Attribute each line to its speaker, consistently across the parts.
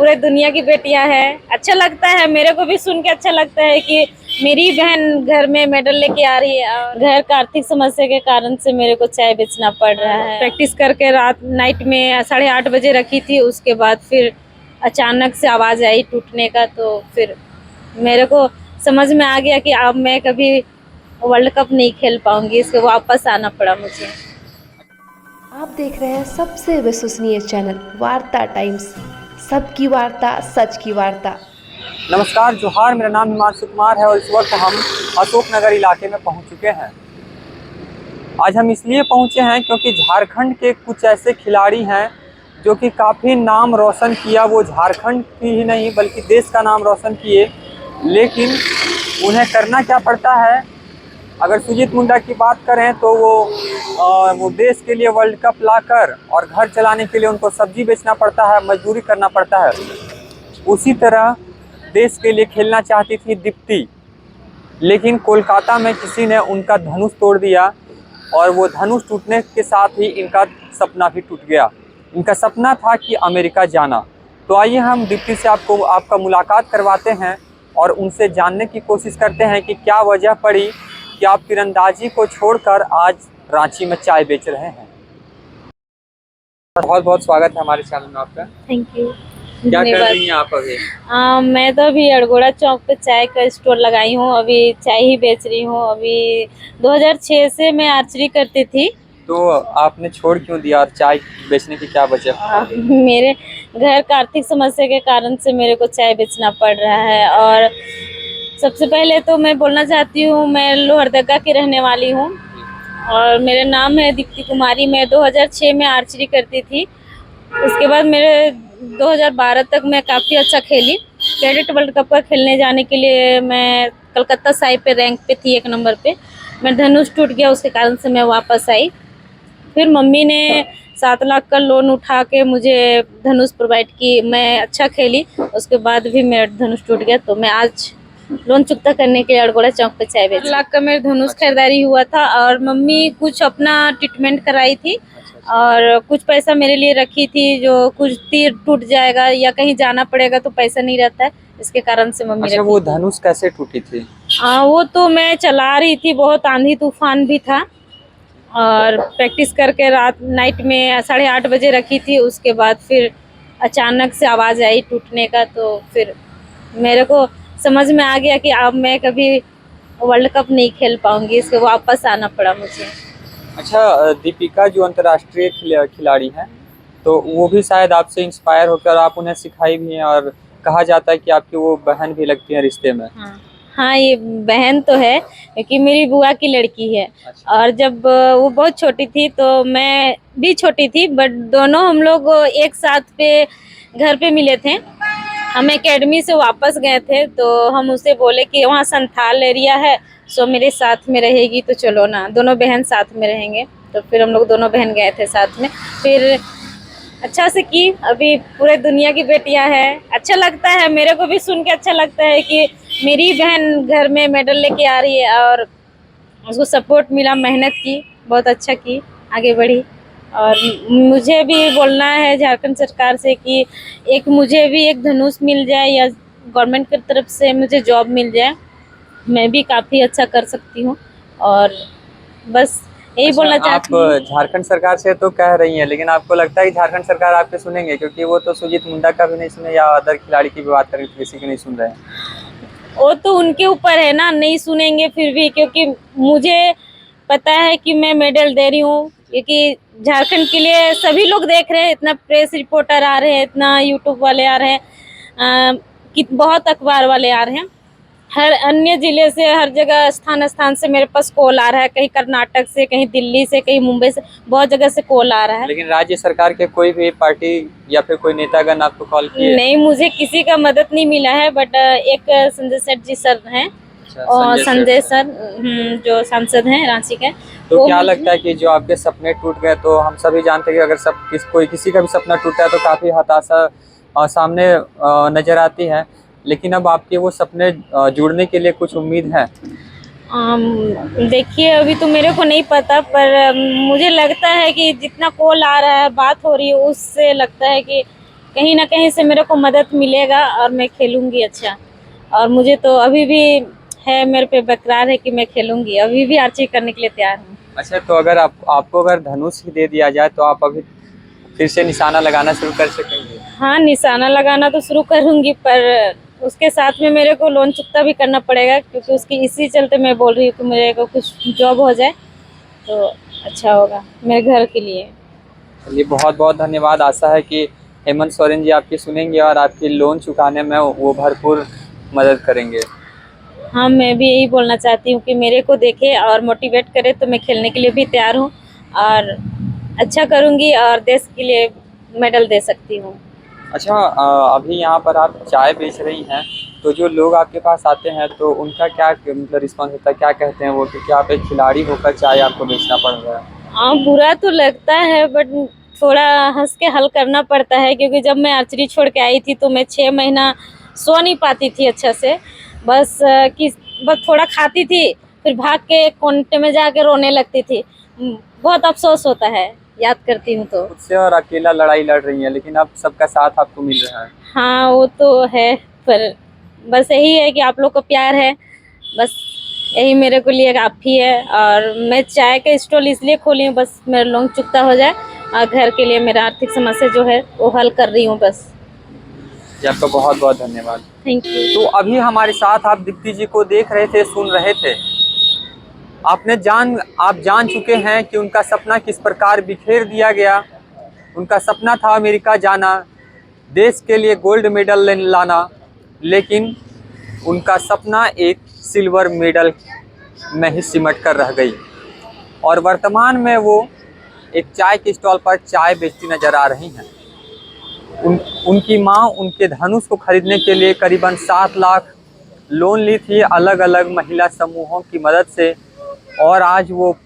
Speaker 1: पूरे दुनिया की बेटियां हैं। अच्छा लगता है, मेरे को भी सुन के अच्छा लगता है कि मेरी बहन घर में मेडल लेके आ रही है। और घर का आर्थिक समस्या के कारण से मेरे को चाय बेचना पड़ रहा है। प्रैक्टिस करके रात नाइट में 8:30 बजे रखी थी, उसके बाद फिर अचानक से आवाज आई टूटने का, तो फिर मेरे को समझ में आ गया कि अब मैं कभी वर्ल्ड कप नहीं खेल पाऊंगी, इसके वापस आना पड़ा मुझे।
Speaker 2: आप देख रहे हैं सबसे विश्वसनीय चैनल वार्ता टाइम्स, सबकी वार्ता सच की वार्ता।
Speaker 3: नमस्कार, जोहार। मेरा नाम हिमांशु कुमार है और इस वक्त हम अशोक नगर इलाके में पहुंच चुके हैं। आज हम इसलिए पहुंचे हैं क्योंकि झारखंड के कुछ ऐसे खिलाड़ी हैं जो कि काफ़ी नाम रोशन किया। वो झारखंड की ही नहीं बल्कि देश का नाम रोशन किए, लेकिन उन्हें करना क्या पड़ता है। अगर सुजीत मुंडा की बात करें तो वो देश के लिए वर्ल्ड कप लाकर और घर चलाने के लिए उनको सब्जी बेचना पड़ता है, मजदूरी करना पड़ता है। उसी तरह देश के लिए खेलना चाहती थी दीप्ति, लेकिन कोलकाता में किसी ने उनका धनुष तोड़ दिया और वो धनुष टूटने के साथ ही इनका सपना भी टूट गया। इनका सपना था कि अमेरिका जाना। तो आइए हम दीप्ति से आपका मुलाकात करवाते हैं और उनसे जानने की कोशिश करते हैं कि क्या वजह पड़ी कि आप तीरंदाजी को छोड़कर आज रांची में चाय बेच रहे हैं। बहुत बहुत स्वागत है हमारे चैनल में आपका।
Speaker 1: Thank you.
Speaker 3: क्या कर रही हैं आप अभी?
Speaker 1: मैं तो अभी अड़गोड़ा चौक पे चाय का स्टोर लगाई हूँ, अभी चाय ही बेच रही हूँ। अभी 2006 से मैं आर्चरी करती थी।
Speaker 3: तो आपने छोड़ क्यों दिया और चाय बेचने की क्या वजह?
Speaker 1: मेरे घर का आर्थिक समस्या के कारण से मेरे को चाय बेचना पड़ रहा है। और सबसे पहले तो मैं बोलना चाहती हूँ, मैं लोहरदगा की रहने वाली हूँ और मेरा नाम है दीप्ति कुमारी। मैं 2006 में आर्चरी करती थी। उसके बाद मेरे 2012 तक मैं काफ़ी अच्छा खेली। कैडेट वर्ल्ड कप का खेलने जाने के लिए मैं कलकत्ता साइड पे रैंक पे थी, 1 नंबर पे। मैं धनुष टूट गया, उसके कारण से मैं वापस आई। फिर मम्मी ने 7 लाख का लोन उठा के मुझे धनुष प्रोवाइड की। मैं अच्छा खेली, उसके बाद भी मेरा धनुष टूट गया। तो मैं आज लोन चुकता करने के लिए अड़गोड़ा चौक पे चाय बेच 1 लाख का मेरा धनुष खरीदारी हुआ था और मम्मी कुछ अपना ट्रीटमेंट कराई थी और कुछ पैसा मेरे लिए रखी थी, जो कुछ तीर टूट जाएगा या कहीं जाना पड़ेगा तो पैसा नहीं रहता है, इसके कारण से मम्मी
Speaker 3: अच्छा, वो धनुष कैसे टूटी थी?
Speaker 1: वो तो मैं चला रही थी, बहुत आंधी तूफान भी था और प्रैक्टिस करके रात नाइट में 8:30 बजे रखी थी। उसके बाद फिर अचानक से आवाज़ आई टूटने का, तो फिर मेरे को समझ में आ गया कि अब मैं कभी वर्ल्ड कप नहीं खेल पाऊंगी, इसके वापस आना पड़ा मुझे।
Speaker 3: अच्छा, दीपिका जो अंतर्राष्ट्रीय खिलाड़ी हैं, तो वो भी शायद आपसे इंस्पायर होकर आप उन्हें सिखाई भी हैं और कहा जाता है कि आपकी वो बहन भी लगती है रिश्ते में।
Speaker 1: हाँ, ये बहन तो है क्योंकि मेरी बुआ की लड़की है।
Speaker 3: अच्छा।
Speaker 1: और जब वो बहुत छोटी थी तो मैं भी छोटी थी, बट दोनों हम लोग एक साथ पे घर पे मिले थे। हम एकेडमी से वापस गए थे तो हम उसे बोले कि वहाँ संथाल एरिया है, सो मेरे साथ में रहेगी तो चलो ना, दोनों बहन साथ में रहेंगे। तो फिर हम लोग दोनों बहन गए थे साथ में। फिर अच्छा से की, अभी पूरे दुनिया की बेटियां हैं। अच्छा लगता है, मेरे को भी सुन के अच्छा लगता है कि मेरी बहन घर में मेडल लेके आ रही है और उसको सपोर्ट मिला, मेहनत की, बहुत अच्छा की, आगे बढ़ी। और मुझे भी बोलना है झारखंड सरकार से कि मुझे भी एक धनुष मिल जाए या गवर्नमेंट की तरफ से मुझे जॉब मिल जाए, मैं भी काफ़ी अच्छा कर सकती हूँ। और बस यही बोलना चाहती हूँ।
Speaker 3: आप झारखंड सरकार से तो कह रही हैं, लेकिन आपको लगता है कि झारखंड सरकार आपके सुनेंगे? क्योंकि वो तो सुजीत मुंडा का भी नहीं सुने या अदर खिलाड़ी की भी बात करें तो किसी की नहीं सुन रहे हैं।
Speaker 1: वो तो उनके ऊपर है ना, नहीं सुनेंगे फिर भी, क्योंकि मुझे पता है कि मैं मेडल दे रही हूँ। क्योंकि झारखंड के लिए सभी लोग देख रहे हैं, इतना प्रेस रिपोर्टर आ रहे हैं, इतना यूट्यूब वाले आ रहे हैं, कि बहुत अखबार वाले आ रहे हैं। हर अन्य जिले से, हर जगह स्थान स्थान से मेरे पास कॉल आ रहा है, कहीं कर्नाटक से, कहीं दिल्ली से, कहीं मुंबई से, बहुत जगह से कॉल आ रहा है।
Speaker 3: लेकिन राज्य सरकार के कोई भी पार्टी या फिर कोई नेतागण आपको कॉल किए?
Speaker 1: नहीं, मुझे किसी का मदद नहीं मिला है, बट एक संजय सेठ जी सर हैं।
Speaker 3: अच्छा,
Speaker 1: और संजय सर जो सांसद हैं रांची के।
Speaker 3: तो क्या लगता है कि जो आपके सपने टूट गए, तो हम सभी जानते हैं कि अगर कोई किसी का भी सपना टूटा है तो काफ़ी हताशा सामने नज़र आती है, लेकिन अब आपके वो सपने जुड़ने के लिए कुछ उम्मीद है?
Speaker 1: देखिए, अभी तो मेरे को नहीं पता, पर मुझे लगता है कि जितना कॉल आ रहा है, बात हो रही है, उससे लगता है कि कहीं ना कहीं से मेरे को मदद मिलेगा और मैं खेलूंगी अच्छा। और मुझे तो अभी भी है, मेरे पे बरकरार है कि मैं खेलूंगी, अभी भी हर चीज करने के लिए तैयार हूँ।
Speaker 3: अच्छा, तो अगर आपको अगर धनुष ही दे दिया जाए तो आप अभी फिर से निशाना लगाना शुरू कर सकेंगे?
Speaker 1: हाँ, निशाना लगाना तो शुरू करूंगी, पर उसके साथ में मेरे को लोन चुकता भी करना पड़ेगा, क्योंकि उसकी इसी चलते मैं बोल रही हूँ कि मेरे को कुछ जॉब हो जाए तो अच्छा होगा मेरे घर के लिए।
Speaker 3: चलिए, बहुत बहुत धन्यवाद। आशा है कि हेमंत सोरेन जी आपकी सुनेंगे और आपकी लोन चुकाने में वो भरपूर मदद करेंगे।
Speaker 1: हाँ, मैं भी यही बोलना चाहती हूँ कि मेरे को देखे और मोटिवेट करे, तो मैं खेलने के लिए भी तैयार हूँ और अच्छा करूँगी और देश के लिए मेडल दे सकती हूँ।
Speaker 3: अच्छा, अभी यहाँ पर आप चाय बेच रही हैं, तो जो लोग आपके पास आते हैं तो उनका क्या मतलब रिस्पॉन्स होता है, क्या कहते हैं वो, क्योंकि आप एक खिलाड़ी होकर चाय आपको बेचना पड़ रहा है?
Speaker 1: हाँ, बुरा तो लगता है, बट थोड़ा हंस के हल करना पड़ता है, क्योंकि जब मैं आर्चरी छोड़ के आई थी तो मैं 6 महीना सो नहीं पाती थी अच्छा से। बस थोड़ा खाती थी, फिर भाग के कोने में जाके रोने लगती थी। बहुत अफसोस होता है याद करती हूँ तो।
Speaker 3: खुद से और अकेला लड़ाई लड़ रही हैं, लेकिन अब सबका साथ आपको मिल रहा है।
Speaker 1: हाँ, वो तो है, पर बस यही है कि आप लोग को प्यार है, बस यही मेरे को लिए आप ही है। और मैं चाय का स्टॉल इसलिए खोली हूँ, बस मेरा लोन चुकता हो जाए और घर के लिए मेरा आर्थिक समस्या जो है वो हल कर रही हूँ बस।
Speaker 3: जी, आपका बहुत बहुत धन्यवाद।
Speaker 1: Thank you.
Speaker 3: तो अभी हमारे साथ आप दीप्ति जी को देख रहे थे, सुन रहे थे। आप जान चुके हैं कि उनका सपना किस प्रकार बिखेर दिया गया। उनका सपना था अमेरिका जाना, देश के लिए गोल्ड मेडल लाना, लेकिन उनका सपना एक सिल्वर मेडल में ही सिमट कर रह गई। और वर्तमान में वो एक चाय के स्टॉल पर चाय बेचती नजर आ रही हैं। उनकी माँ उनके धनुष को खरीदने के लिए करीबन 7 लाख लोन ली थी अलग अलग महिला समूहों की मदद से, और आज वो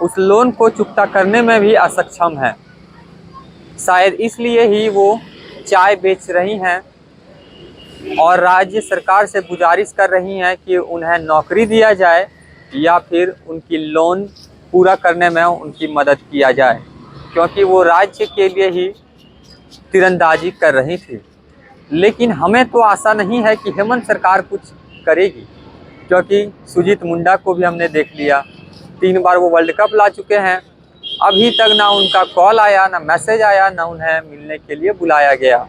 Speaker 3: उस लोन को चुकता करने में भी असक्षम है। शायद इसलिए ही वो चाय बेच रही हैं और राज्य सरकार से गुजारिश कर रही हैं कि उन्हें नौकरी दिया जाए या फिर उनकी लोन पूरा करने में उनकी मदद किया जाए, क्योंकि वो राज्य के लिए ही तीरंदाजी कर रही थी। लेकिन हमें तो आशा नहीं है कि हेमंत सरकार कुछ करेगी, क्योंकि सुजीत मुंडा को भी हमने देख लिया, 3 बार वो वर्ल्ड कप ला चुके हैं। अभी तक ना उनका कॉल आया, ना मैसेज आया, ना उन्हें मिलने के लिए बुलाया गया,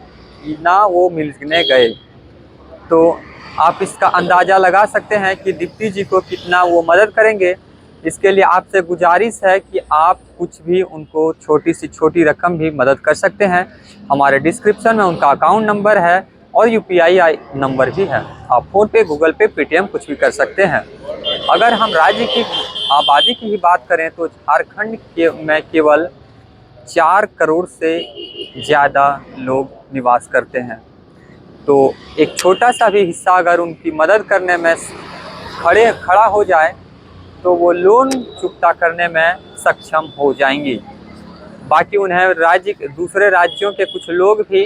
Speaker 3: ना वो मिलने गए। तो आप इसका अंदाज़ा लगा सकते हैं कि दीप्ति जी को कितना वो मदद करेंगे। इसके लिए आपसे गुजारिश है कि आप कुछ भी उनको छोटी से छोटी रकम भी मदद कर सकते हैं। हमारे डिस्क्रिप्शन में उनका अकाउंट नंबर है और UPI नंबर भी है। आप फ़ोन पे, गूगल पे, पेटीएम कुछ भी कर सकते हैं। अगर हम राज्य की आबादी की ही बात करें तो झारखंड में केवल 4 करोड़ से ज़्यादा लोग निवास करते हैं। तो एक छोटा सा भी हिस्सा अगर उनकी मदद करने में खड़ा हो जाए तो वो लोन चुकता करने में सक्षम हो जाएंगी। बाकी उन्हें दूसरे राज्यों के कुछ लोग भी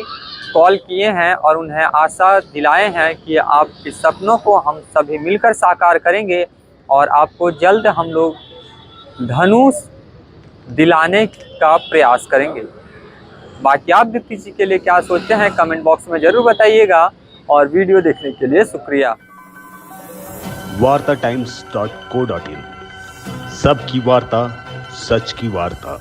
Speaker 3: कॉल किए हैं और उन्हें आशा दिलाए हैं कि आपके सपनों को हम सभी मिलकर साकार करेंगे और आपको जल्द हम लोग धनुष दिलाने का प्रयास करेंगे। बाकी आप दीप्ति जी के लिए क्या सोचते हैं कमेंट बॉक्स में ज़रूर बताइएगा, और वीडियो देखने के लिए शुक्रिया।
Speaker 4: wartatimes.co.in सबकी वार्ता, सच की वार्ता।